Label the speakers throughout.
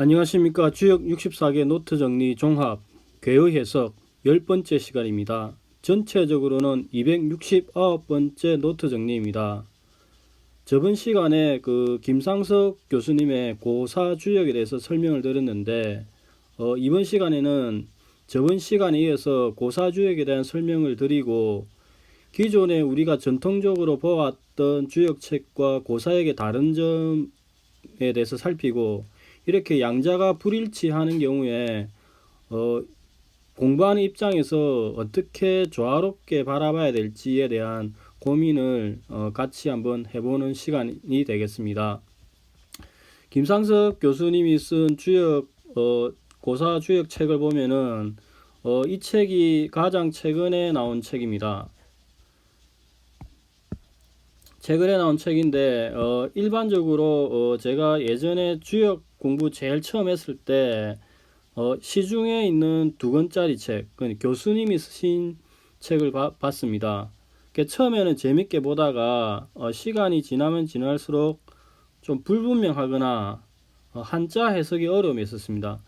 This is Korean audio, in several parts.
Speaker 1: 안녕하십니까. 주역 64개 노트 정리 종합 괴의 해석 10번째 시간입니다. 전체적으로는 269번째 노트 정리입니다. 저번 시간에 김상석 교수님의 고사 주역에 대해서 설명을 드렸는데 이번 시간에는 저번 시간에 이어서 고사 주역에 대한 설명을 드리고 기존에 우리가 전통적으로 보았던 주역책과 고사역의 다른 점에 대해서 살피고 이렇게 양자가 불일치하는 경우에 공부하는 입장에서 어떻게 조화롭게 바라봐야 될지에 대한 고민을 같이 한번 해보는 시간이 되겠습니다. 김상석 교수님이 쓴 주역 고사 주역 책을 보면은 이 책이 가장 최근에 나온 책입니다. 최근에 나온 책인데 일반적으로 제가 예전에 주역 공부 제일 처음 했을 때 시중에 있는 2권짜리 책, 교수님이 쓰신 책을 봤습니다. 처음에는 재밌게 보다가 시간이 지나면 지날수록 좀 불분명하거나 한자 해석이 어려움이 있었습니다.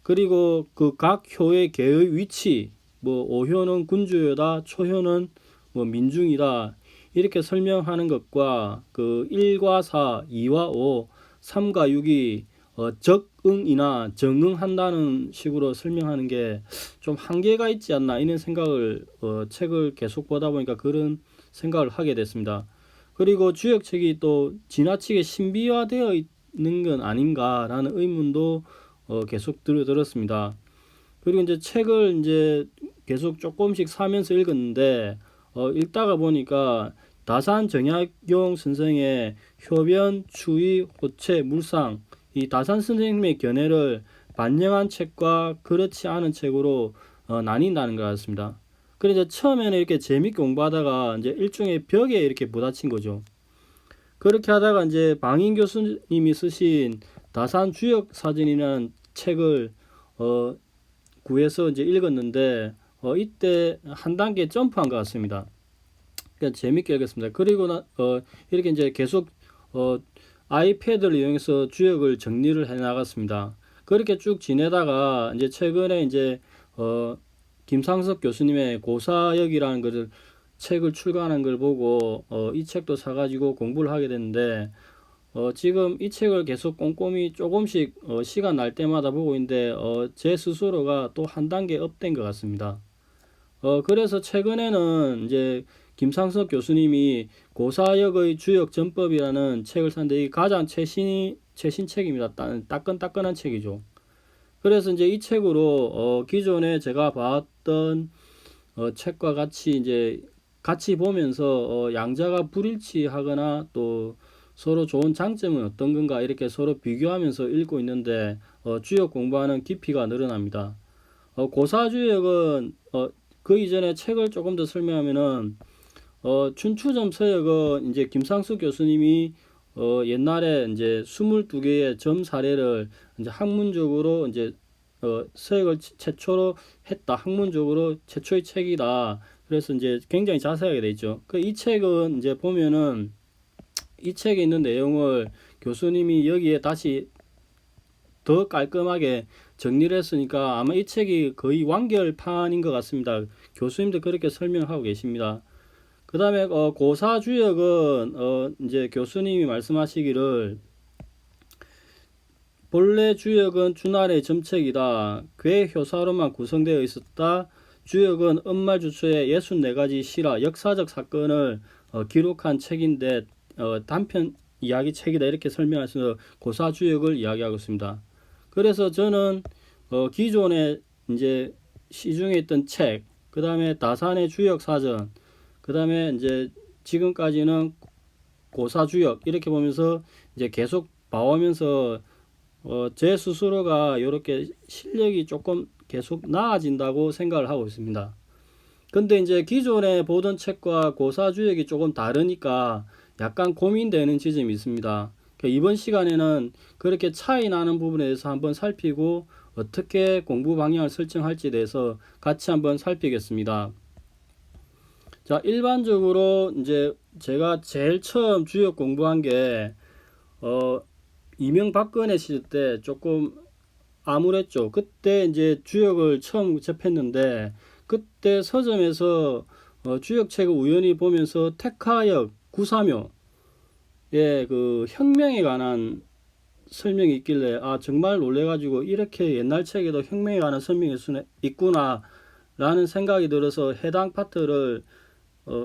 Speaker 1: 그리고 그 각 효의 개의 위치, 오효는 군주효다, 초효는 민중이다, 이렇게 설명하는 것과 1과 4, 2와 5, 3과 6이 적응이나 정응한다는 식으로 설명하는 게 좀 한계가 있지 않나, 이런 생각을 책을 계속 보다 보니까 그런 생각을 하게 됐습니다. 그리고 주역책이 또 지나치게 신비화되어 있는 건 아닌가라는 의문도 계속 들었습니다. 그리고 이제 책을 이제 계속 조금씩 사면서 읽었는데 읽다가 보니까 다산 정약용 선생의 효변, 추위, 호체, 물상, 이 다산 선생님의 견해를 반영한 책과 그렇지 않은 책으로 나뉜다는 것 같습니다. 그래서 처음에는 이렇게 재밌게 공부하다가 이제 일종의 벽에 이렇게 부딪힌 거죠. 그렇게 하다가 이제 방인 교수님이 쓰신 다산 주역 사전이라는 책을 구해서 이제 읽었는데 이때 한 단계 점프한 것 같습니다. 그러니까 재밌게 읽었습니다. 그리고 이렇게 이제 계속 아이패드를 이용해서 주역을 정리를 해 나갔습니다. 그렇게 쭉 지내다가 이제 최근에 이제 김상석 교수님의 고사역이라는 것을 책을 출간한 걸 보고 이 책도 사가지고 공부를 하게 됐는데 지금 이 책을 계속 꼼꼼히 조금씩 시간 날 때마다 보고 있는데 제 스스로가 또 한 단계 업된 것 같습니다. 그래서 최근에는 이제 김상석 교수님이 고사역의 주역 전법이라는 책을 샀는데 이 가장 최신 책입니다. 따끈따끈한 책이죠. 그래서 이제 이 책으로 기존에 제가 봤던 책과 같이 이제 같이 보면서 양자가 불일치하거나 또 서로 좋은 장점은 어떤 건가 이렇게 서로 비교하면서 읽고 있는데 주역 공부하는 깊이가 늘어납니다. 고사주역은 그 이전에 책을 조금 더 설명하면은 춘추점 서역은 이제 김상수 교수님이 옛날에 이제 22개의 점 사례를 이제 학문적으로 이제 서역을 최초로 했다. 학문적으로 최초의 책이다. 그래서 이제 굉장히 자세하게 돼 있죠. 이 책은 이제 보면은 이 책에 있는 내용을 교수님이 여기에 다시 더 깔끔하게 정리를 했으니까 아마 이 책이 거의 완결판인 것 같습니다. 교수님도 그렇게 설명하고 계십니다. 그 다음에 고사주역은 이제 교수님이 말씀하시기를 본래 주역은 준할의 점책이다. 괴효사로만 구성되어 있었다. 주역은 은말주초의 64가지 실화, 역사적 사건을 기록한 책인데 단편 이야기 책이다. 이렇게 설명하셔서 고사주역을 이야기하고 있습니다. 그래서 저는 기존에 이제 시중에 있던 책, 그 다음에 다산의 주역 사전, 그 다음에 이제 지금까지는 고사주역 이렇게 보면서 이제 계속 봐오면서 제 스스로가 이렇게 실력이 조금 계속 나아진다고 생각을 하고 있습니다. 근데 이제 기존에 보던 책과 고사주역이 조금 다르니까 약간 고민되는 지점이 있습니다. 이번 시간에는 그렇게 차이 나는 부분에 대해서 한번 살피고 어떻게 공부 방향을 설정할지에 대해서 같이 한번 살피겠습니다. 자, 일반적으로 이제 제가 제일 처음 주역 공부한 게 이명박근혜 시절 때 조금 암울했죠. 그때 이제 주역을 처음 접했는데 그때 서점에서 주역책을 우연히 보면서 테카역 구사묘 그 혁명에 관한 설명이 있길래 정말 놀래가지고 이렇게 옛날 책에도 혁명에 관한 설명이 있구나 라는 생각이 들어서 해당 파트를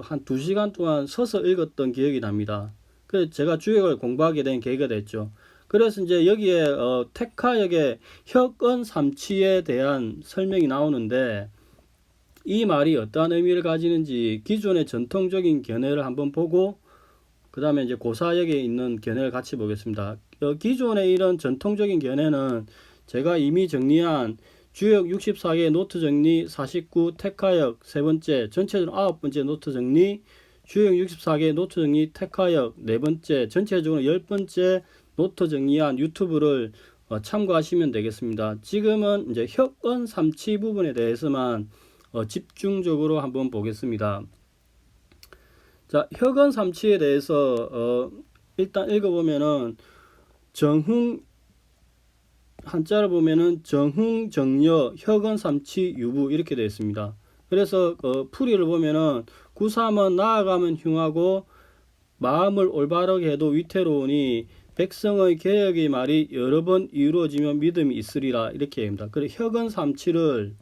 Speaker 1: 한 2시간 동안 서서 읽었던 기억이 납니다. 그래서 제가 주역을 공부하게 된 계기가 됐죠. 그래서 이제 여기에 테카역의 혁언 삼치에 대한 설명이 나오는데 이 말이 어떠한 의미를 가지는지 기존의 전통적인 견해를 한번 보고 그 다음에 이제 고사역에 있는 견해를 같이 보겠습니다. 기존의 이런 전통적인 견해는 제가 이미 정리한 주역 64개 노트 정리 49 테카역 세 번째 전체적으로 9번째 노트 정리 주역 64개 노트 정리 테카역 네 번째 전체적으로 10번째 노트 정리한 유튜브를 참고하시면 되겠습니다. 지금은 이제 혁언 삼치 부분에 대해서만 집중적으로 한번 보겠습니다. 자, 혁언 삼치에 대해서 일단 읽어보면은 정흥 한자를 보면은 정흥 정여 혁언 삼치 유부 이렇게 되어 있습니다. 그래서 풀이를 보면은 구삼은 나아가면 흉하고 마음을 올바르게 해도 위태로우니 백성의 개혁의 말이 여러 번 이루어지면 믿음이 있으리라 이렇게 합니다. 그래서 혁언 삼치를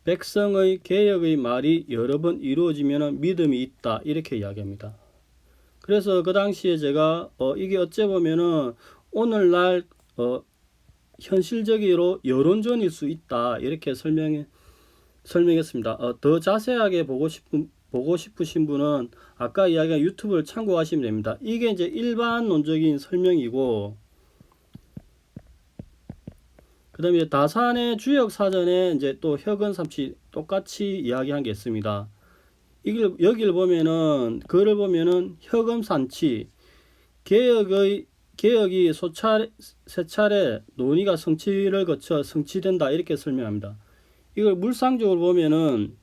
Speaker 1: 백성의 개혁의 말이 여러 번 이루어지면 믿음이 있다 이렇게 이야기합니다. 그래서 그 당시에 제가 이게 어째 보면은 오늘날 현실적으로 여론전일 수 있다 이렇게 설명했습니다. 더 자세하게 보고 싶으신 분은 아까 이야기한 유튜브를 참고하시면 됩니다. 이게 이제 일반론적인 설명이고 그 다음에 다산의 주역 사전에 이제 또 혁언 삼치 똑같이 이야기한 게 있습니다. 여기를 보면은 글을 보면은 혁언 삼치 개혁이 세 차례 논의가 성취를 거쳐 성취된다 이렇게 설명합니다. 이걸 물상적으로 보면은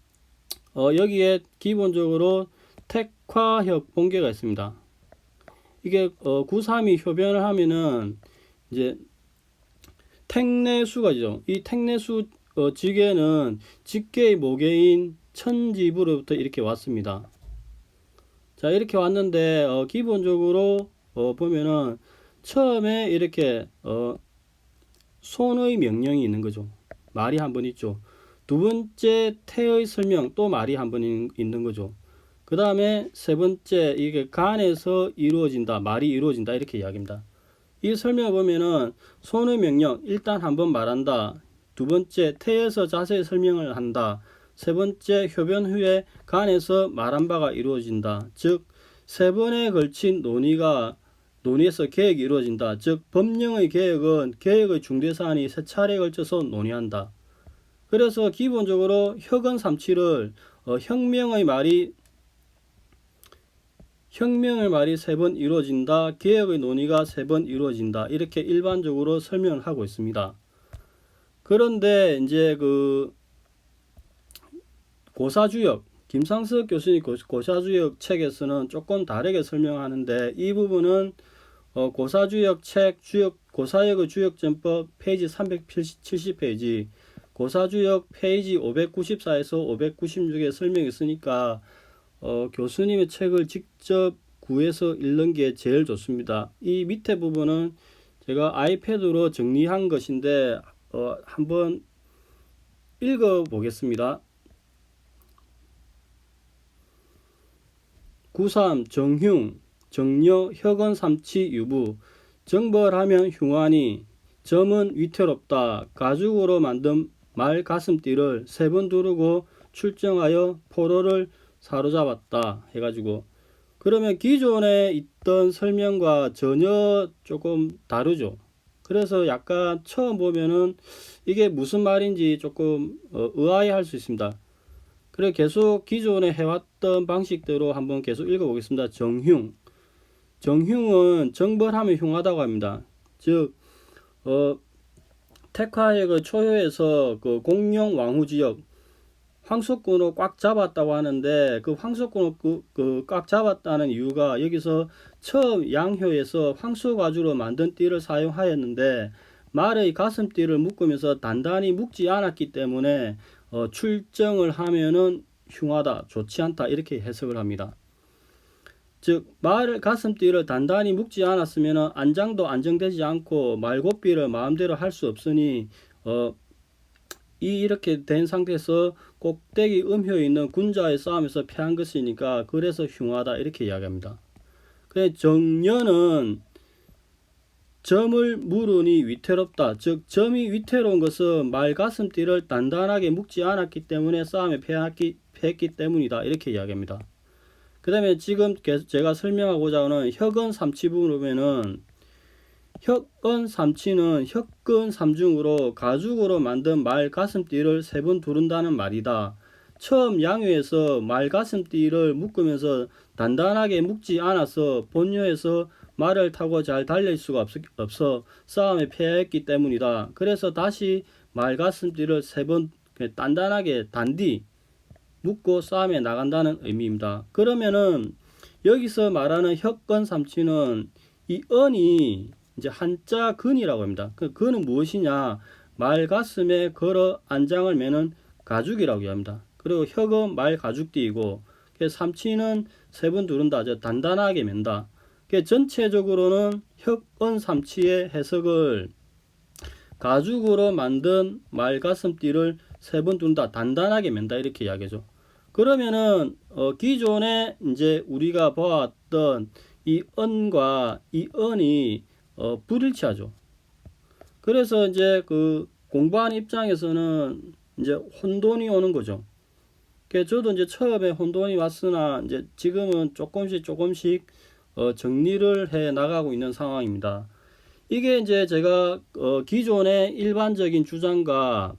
Speaker 1: 여기에 기본적으로 택화혁 본계가 있습니다. 이게 9.3이 효변을 하면은 이제 택내수가죠. 이 택내수 직에는 직계의 모계인 천지부로부터 이렇게 왔습니다. 자, 이렇게 왔는데 기본적으로 보면은 처음에 이렇게 손의 명령이 있는 거죠. 말이 한 번 있죠. 두 번째 태의 설명 또 말이 한 번 있는 거죠. 그 다음에 세 번째 이게 간에서 이루어진다 말이 이루어진다 이렇게 이야기합니다. 이 설명을 보면은 손의 명령 일단 한번 말한다. 두 번째 태에서 자세히 설명을 한다. 세 번째 효변 후에 간에서 말한 바가 이루어진다. 즉 세 번에 걸친 논의에서 개혁이 이루어진다. 즉 법령의 개혁은 개혁의 중대사안이 세 차례에 걸쳐서 논의한다. 그래서 기본적으로 혁언 삼치를 혁명의 말이 세 번 이루어진다. 개혁의 논의가 세 번 이루어진다. 이렇게 일반적으로 설명을 하고 있습니다. 그런데 이제 그 고사주역 김상석 교수님 고사주역 책에서는 조금 다르게 설명하는데 이 부분은 고사주역 책 고사역의 주역전법 페이지 370페이지 고사주역 페이지 594에서 596에 설명이 있으니까 교수님의 책을 직접 구해서 읽는 게 제일 좋습니다. 이 밑에 부분은 제가 아이패드로 정리한 것인데 한번 읽어 보겠습니다. 93 정흉 정려 혁언 삼치 유부 정벌하면 흉하니 점은 위태롭다. 가죽으로 만든 말 가슴띠를 세 번 두르고 출정하여 포로를 사로잡았다 해가지고 그러면 기존에 있던 설명과 전혀 조금 다르죠. 그래서 약간 처음 보면은 이게 무슨 말인지 조금 의아해할 수 있습니다. 그래 계속 기존에 해왔던 방식대로 한번 계속 읽어보겠습니다. 정흉은 정벌하면 흉하다고 합니다. 즉 택화역의 초효에서 그 공룡 왕후지역 황소꾼을 꽉 잡았다고 하는데 그 황소꾼을 꽉 잡았다는 이유가 여기서 처음 양효에서 황소가죽으로 만든 띠를 사용하였는데 말의 가슴띠를 묶으면서 단단히 묶지 않았기 때문에 출정을 하면은 흉하다, 좋지 않다 이렇게 해석을 합니다. 즉 말 가슴띠를 단단히 묶지 않았으면 안장도 안정되지 않고 말고삐를 마음대로 할 수 없으니 이렇게 된 상태에서 꼭대기 음효에 있는 군자의 싸움에서 패한 것이니까 그래서 흉하다 이렇게 이야기합니다. 그래 정년은 점을 물으니 위태롭다. 즉 점이 위태로운 것은 말 가슴띠를 단단하게 묶지 않았기 때문에 싸움에 패했기 때문이다 이렇게 이야기합니다. 그 다음에 지금 제가 설명하고자 하는 혁언 삼치 부분을 보면은 혁언 삼치는 혁근 삼중으로 가죽으로 만든 말 가슴띠를 세 번 두른다는 말이다. 처음 양유에서 말 가슴띠를 묶으면서 단단하게 묶지 않아서 본효에서 말을 타고 잘 달릴 수가 없어 싸움에 패했기 때문이다. 그래서 다시 말 가슴띠를 세 번 단단하게 단디 묶고 싸움에 나간다는 의미입니다. 그러면은 여기서 말하는 혁건 삼치는 이 언이 이제 한자 근이라고 합니다. 그 근은 무엇이냐? 말 가슴에 걸어 안장을 매는 가죽이라고 합니다. 그리고 혁은 말 가죽띠이고 삼치는 세 번 두른다. 단단하게 맨다. 전체적으로는 혁언 삼치의 해석을 가죽으로 만든 말 가슴띠를 세 번 두른다. 단단하게 맨다. 이렇게 이야기하죠. 그러면은 기존에 이제 우리가 보았던 이 언과 이 언이 불일치하죠. 그래서 이제 그 공부하는 입장에서는 이제 혼돈이 오는 거죠. 저도 이제 처음에 혼돈이 왔으나 이제 지금은 조금씩 정리를 해 나가고 있는 상황입니다. 이게 이제 제가 기존의 일반적인 주장과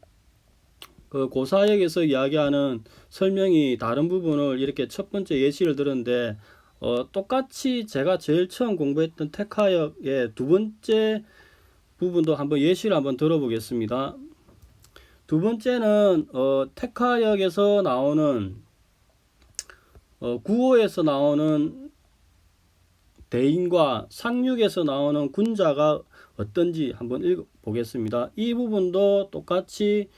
Speaker 1: 그 고사역에서 이야기하는 설명이 다른 부분을 이렇게 첫 번째 예시를 들었는데 똑같이 제가 제일 처음 공부했던 테카역의 두 번째 부분도 한번 예시를 한번 들어보겠습니다. 두 번째는 테카역에서 나오는 구호에서 나오는 대인과 상륙에서 나오는 군자가 어떤지 한번 읽어보겠습니다. 이 부분도 똑같이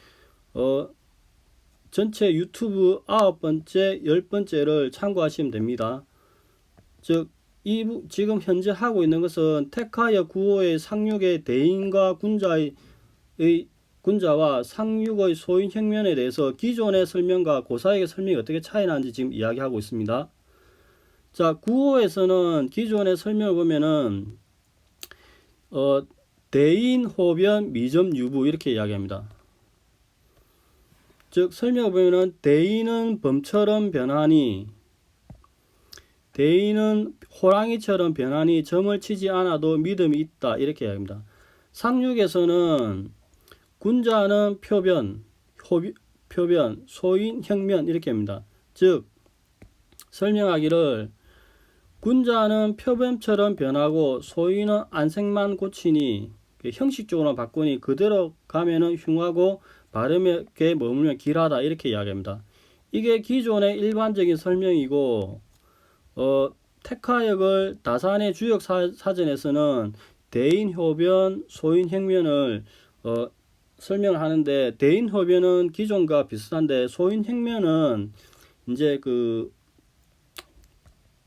Speaker 1: 전체 유튜브 9번째, 10번째를 참고하시면 됩니다. 즉, 지금 현재 하고 있는 것은 테카역 구호의 상륙의 대인과 군자와 상륙의 소인 형면에 대해서 기존의 설명과 고사역의 설명이 어떻게 차이 나는지 지금 이야기하고 있습니다. 자, 구호에서는 기존의 설명을 보면은 대인, 호변, 미점, 유부 이렇게 이야기합니다. 즉 설명을 보면은 대인은 범처럼 변하니 대인은 호랑이처럼 변하니 점을 치지 않아도 믿음이 있다 이렇게 이야기합니다. 상륙에서는 군자는 표변, 소인, 형면 이렇게 합니다. 즉 설명하기를 군자는 표변처럼 변하고 소인은 안색만 고치니 형식적으로 바꾸니 그대로 가면은 흉하고 발음에 머물면 길하다 이렇게 이야기합니다. 이게 기존의 일반적인 설명이고 테카역을 다산의 주역 사전에서는 대인 효변, 소인 행면을 설명을 하는데 대인 효변은 기존과 비슷한데 소인 행면은 이제 그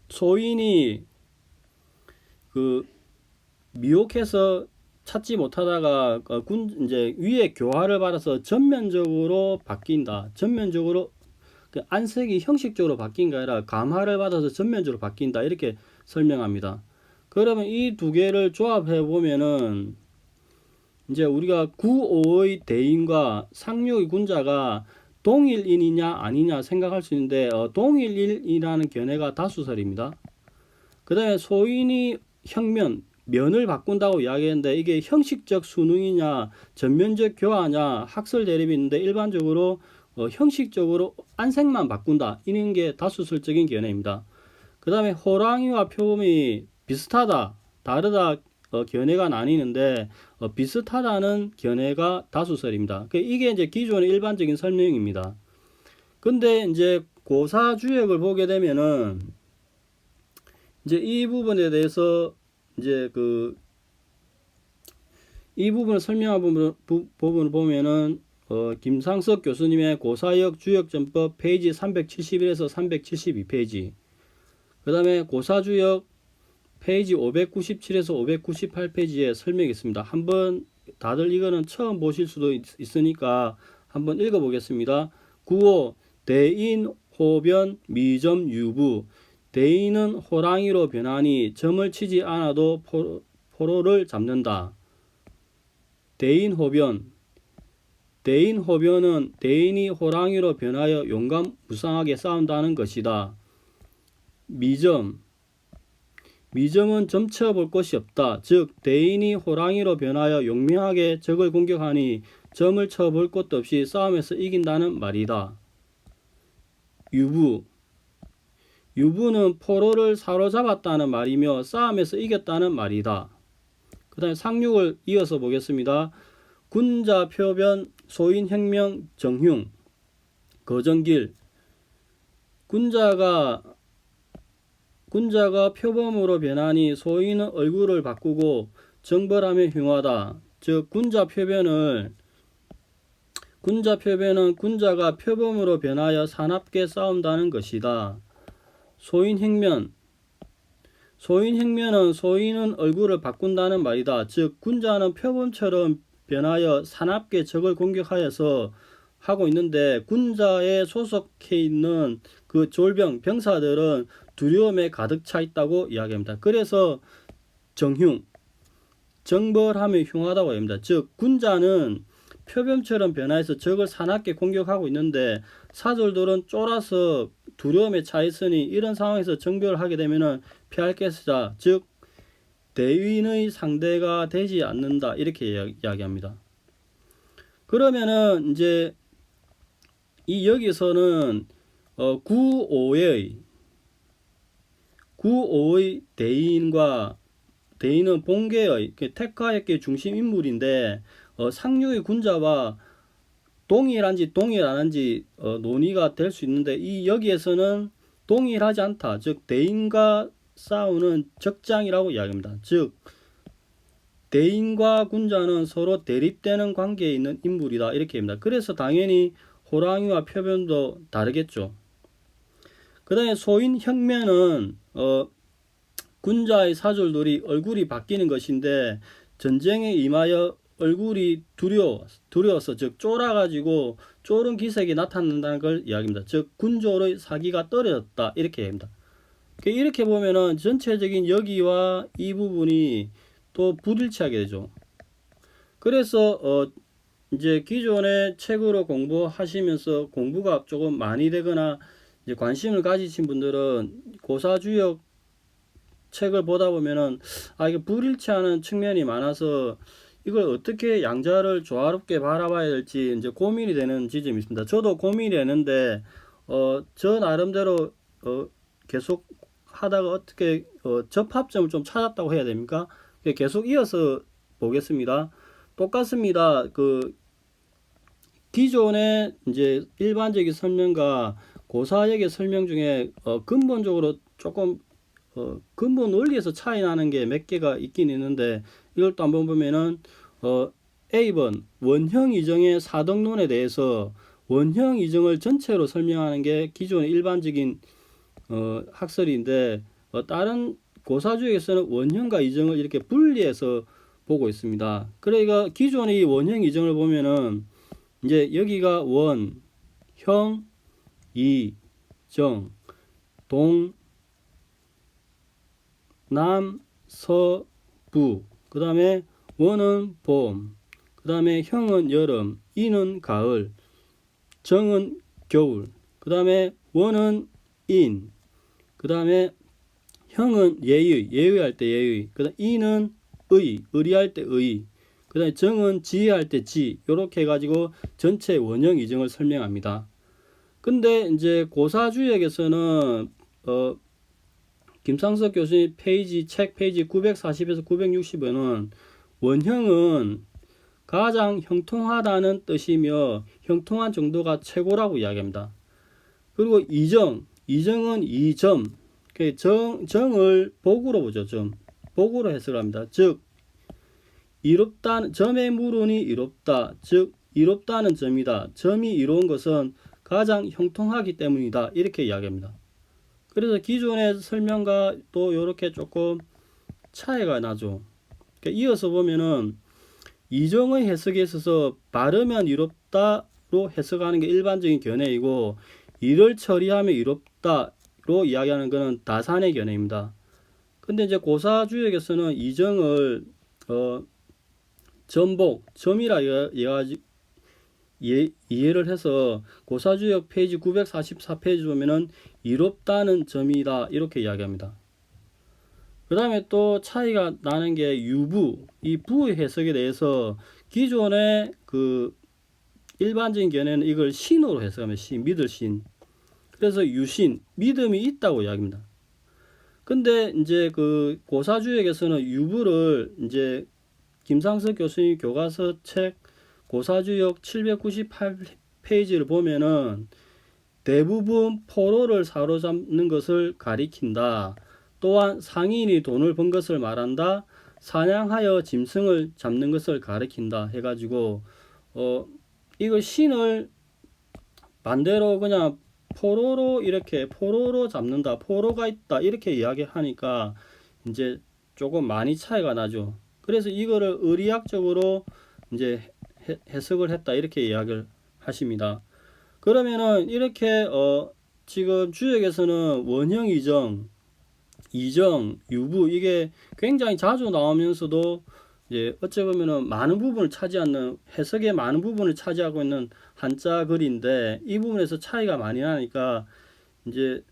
Speaker 1: 소인이 그 미혹해서 찾지 못하다가 이제 위에 교화를 받아서 전면적으로 바뀐다. 전면적으로 그 안색이 형식적으로 바뀐 게 아니라 감화를 받아서 전면적으로 바뀐다. 이렇게 설명합니다. 그러면 이 두 개를 조합해 보면은 이제 우리가 구오의 대인과 상륙의 군자가 동일인이냐 아니냐 생각할 수 있는데 동일인이라는 견해가 다수설입니다. 그 다음에 소인이 형면, 면을 바꾼다고 이야기했는데 이게 형식적 순응이냐 전면적 교화냐 학설 대립이 있는데 일반적으로 형식적으로 안색만 바꾼다 이런 게 다수설적인 견해입니다. 그 다음에 호랑이와 표범이 비슷하다 다르다 견해가 나뉘는데 비슷하다는 견해가 다수설입니다. 이게 이제 기존의 일반적인 설명입니다. 근데 이제 고사주역을 보게 되면은 이제 이 부분에 대해서 이제 그 이 부분을 설명한 부분을 보면은 김상석 교수님의 고사역 주역전법 페이지 371에서 372페이지, 그 다음에 고사주역 페이지 597에서 598페이지에 설명이 있습니다. 한번 다들 이거는 처음 보실 수도 있으니까 한번 읽어보겠습니다. 9호 대인 호변 미점 유부. 대인은 호랑이로 변하니 점을 치지 않아도 포로를 잡는다. 대인 호변. 대인 호변은 대인이 호랑이로 변하여 용감무쌍하게 싸운다는 것이다. 미점. 미점은 점쳐볼 것이 없다. 즉 대인이 호랑이로 변하여 용맹하게 적을 공격하니 점을 쳐볼 것도 없이 싸움에서 이긴다는 말이다. 유부. 유부는 포로를 사로잡았다는 말이며 싸움에서 이겼다는 말이다. 그 다음에 상륙을 이어서 보겠습니다. 군자 표변 소인혁명 정흉 거정길. 군자가 표범으로 변하니 소인은 얼굴을 바꾸고 정벌하며 흉하다. 즉 군자 표변은 군자가 표범으로 변하여 사납게 싸운다는 것이다. 소인행면. 소인은 얼굴을 바꾼다는 말이다. 즉 군자는 표범처럼 변하여 사납게 적을 공격하여서 하고 있는데 군자에 소속해 있는 그 졸병 병사들은 두려움에 가득 차 있다고 이야기합니다. 그래서 정벌하며 흉하다고 합니다. 즉 군자는 표범처럼 변화해서 적을 사납게 공격하고 있는데 사졸들은 쫄아서 두려움에 차 있으니 이런 상황에서 정벌을 하게 되면 피할 것이다. 즉 대윈의 상대가 되지 않는다. 이렇게 이야기합니다. 그러면은 이제 이 여기서는 9~5의 대인은 본계의 택하액계 중심 인물인데 상류의 군자와 동일한지 동일 안한지 논의가 될 수 있는데 이 여기에서는 동일하지 않다. 즉 대인과 싸우는 적장이라고 이야기합니다. 즉 대인과 군자는 서로 대립되는 관계에 있는 인물이다. 이렇게 합니다. 그래서 당연히 호랑이와 표변도 다르겠죠. 그 다음에 소인혁면은 군자의 사졸들이 얼굴이 바뀌는 것인데 전쟁에 임하여 얼굴이 두려워서 즉 쫄아가지고 쫄은 기색이 나타난다는 걸 이야기합니다. 즉 군졸의 사기가 떨어졌다. 이렇게 합니다. 이렇게 보면은 전체적인 여기와 이 부분이 또 불일치하게 되죠. 그래서 이제 기존의 책으로 공부하시면서 공부가 조금 많이 되거나 이제 관심을 가지신 분들은 고사주역 책을 보다 보면은 이게 불일치하는 측면이 많아서 이걸 어떻게 양자를 조화롭게 바라봐야 될지 이제 고민이 되는 지점이 있습니다. 저도 고민이 되는데 저 나름대로 계속 하다가 어떻게 접합점을 좀 찾았다고 해야 됩니까? 계속 이어서 보겠습니다. 똑같습니다. 그 기존의 이제 일반적인 설명과 고사역의 설명 중에 근본적으로 조금 근본 원리에서 차이 나는 게 몇 개가 있긴 있는데 이걸 또 한번 보면은 A번 원형 이정의 사덕론에 대해서 원형 이정을 전체로 설명하는 게 기존의 일반적인 학설인데 다른 고사주역에서는 원형과 이정을 이렇게 분리해서 보고 있습니다. 그러니까 기존의 이 원형 이정을 보면은 이제 여기가 원, 형, 이, 정, 동, 남, 서, 부. 그 다음에 원은 봄, 그 다음에 형은 여름, 이는 가을, 정은 겨울, 그 다음에 원은 인, 그 다음에 형은 예의할 때 예의, 그 다음에 이는 의리할 때 의, 그 다음에 정은 지혜할 때 지. 이렇게 해가지고 전체 원형 이정을 설명합니다. 근데 이제 고사주역에서는 김상석 교수님 책 페이지 940에서 960에는 원형은 가장 형통하다는 뜻이며 형통한 정도가 최고라고 이야기합니다. 그리고 이정은 2점, 정을 복으로 보죠. 복으로 해석합니다. 즉 이롭다는 점의 물운이 이롭다. 즉 이롭다는 점이다. 점이 이로운 것은 가장 형통하기 때문이다. 이렇게 이야기합니다. 그래서 기존의 설명과 또 이렇게 조금 차이가 나죠. 그러니까 이어서 보면은 이정의 해석에 있어서 바르면 이롭다로 해석하는 게 일반적인 견해이고, 이를 처리하면 이롭다로 이야기하는 것은 다산의 견해입니다. 근데 이제 고사주역에서는 이정을 전복, 점이라 이해를 해서 고사주역 페이지 944페이지 보면은 이롭다는 점이다 이렇게 이야기합니다. 그 다음에 또 차이가 나는 게 유부, 이 부의 해석에 대해서 기존의 그 일반적인 견해는 이걸 신으로 해석하면 신, 믿을 신. 그래서 유신, 믿음이 있다고 이야기합니다. 근데 이제 그 고사주역에서는 유부를 이제 김상석 교수님 교과서 책 고사주역 798페이지를 보면은 대부분 포로를 사로잡는 것을 가리킨다. 또한 상인이 돈을 번 것을 말한다. 사냥하여 짐승을 잡는 것을 가리킨다. 해가지고 이걸 신을 반대로 그냥 포로로 이렇게 포로로 잡는다. 포로가 있다. 이렇게 이야기하니까 이제 조금 많이 차이가 나죠. 그래서 이거를 의리학적으로 이제 해석을 했다. 이렇게 이야기를 하십니다. 그러면은 이렇게 지금 주역에서는 원형 이정, 이정, 유부 이게 굉장히 자주 나오면서도 이제 어찌 보면은 많은 부분을 차지하는 해석의 많은 부분을 차지하고 있는 한자 글인데 이 부분에서 차이가 많이 나니까 이제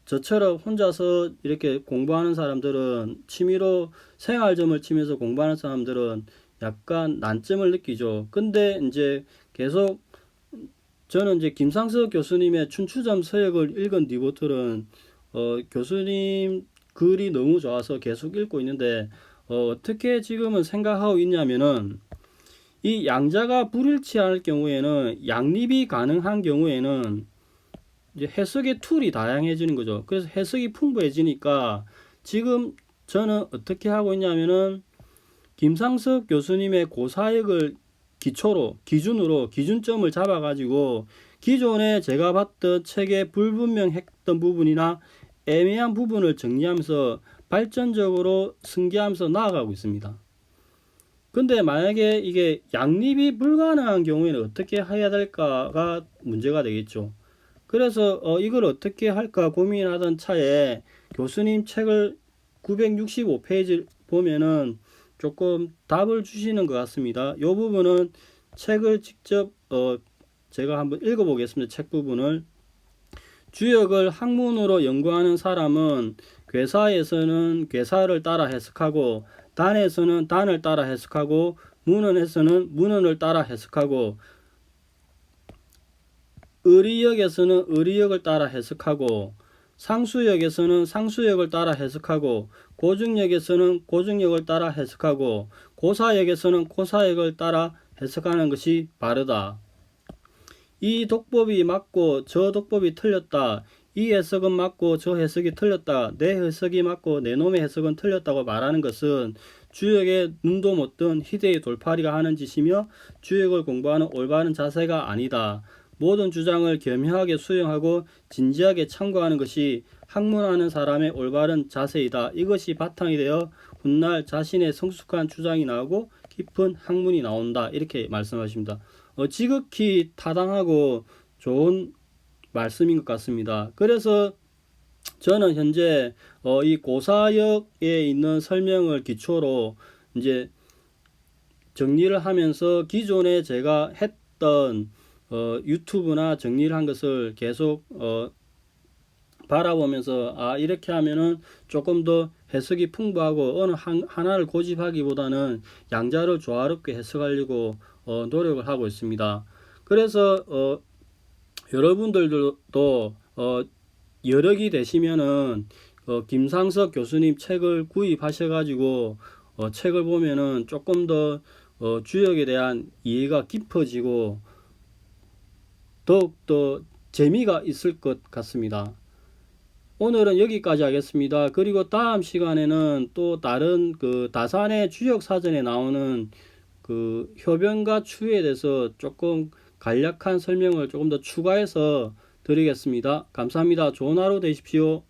Speaker 1: 저처럼 혼자서 이렇게 공부하는 사람들은 취미로 생활점을 치면서 공부하는 사람들은 약간 난점을 느끼죠. 근데 이제 계속 저는 이제 김상석 교수님의 춘추점 서역을 읽은 뒤부터는 교수님 글이 너무 좋아서 계속 읽고 있는데 어떻게 지금은 생각하고 있냐면은 이 양자가 불일치 않을 경우에는 양립이 가능한 경우에는 이제 해석의 툴이 다양해지는 거죠. 그래서 해석이 풍부해지니까 지금 저는 어떻게 하고 있냐면은 김상석 교수님의 고사역을 기준으로 기준점을 잡아가지고 기존에 제가 봤던 책에 불분명했던 부분이나 애매한 부분을 정리하면서 발전적으로 승계하면서 나아가고 있습니다. 근데 만약에 이게 양립이 불가능한 경우에는 어떻게 해야 될까가 문제가 되겠죠. 그래서 이걸 어떻게 할까 고민하던 차에 교수님 책을 965페이지 보면은 조금 답을 주시는 것 같습니다. 이 부분은 책을 직접 제가 한번 읽어보겠습니다. 책 부분을. 주역을 학문으로 연구하는 사람은 괴사에서는 괴사를 따라 해석하고 단에서는 단을 따라 해석하고 문헌에서는 문헌을 따라 해석하고 의리역에서는 의리역을 따라 해석하고 상수역에서는 상수역을 따라 해석하고 고증역에서는 고증역을 따라 해석하고 고사역에서는 고사역을 따라 해석하는 것이 바르다. 이 독법이 맞고 저 독법이 틀렸다. 이 해석은 맞고 저 해석이 틀렸다. 내 해석이 맞고 내 놈의 해석은 틀렸다고 말하는 것은 주역에 눈도 못 뜬 희대의 돌팔이가 하는 짓이며 주역을 공부하는 올바른 자세가 아니다. 모든 주장을 겸허하게 수용하고 진지하게 참고하는 것이 학문하는 사람의 올바른 자세이다. 이것이 바탕이 되어 훗날 자신의 성숙한 주장이 나오고 깊은 학문이 나온다. 이렇게 말씀하십니다. 지극히 타당하고 좋은 말씀인 것 같습니다. 그래서 저는 현재 이 고사역에 있는 설명을 기초로 이제 정리를 하면서 기존에 제가 했던 유튜브나 정리를 한 것을 계속 바라보면서 이렇게 하면은 조금 더 해석이 풍부하고 어느 하나를 고집하기보다는 양자를 조화롭게 해석하려고 노력을 하고 있습니다. 그래서 여러분들도 여력이 되시면은 김상석 교수님 책을 구입하셔가지고 책을 보면은 조금 더 주역에 대한 이해가 깊어지고 더욱더 재미가 있을 것 같습니다. 오늘은 여기까지 하겠습니다. 그리고 다음 시간에는 또 다른 그 다산의 주역 사전에 나오는 그 효변과 추에 대해서 조금 간략한 설명을 조금 더 추가해서 드리겠습니다. 감사합니다. 좋은 하루 되십시오.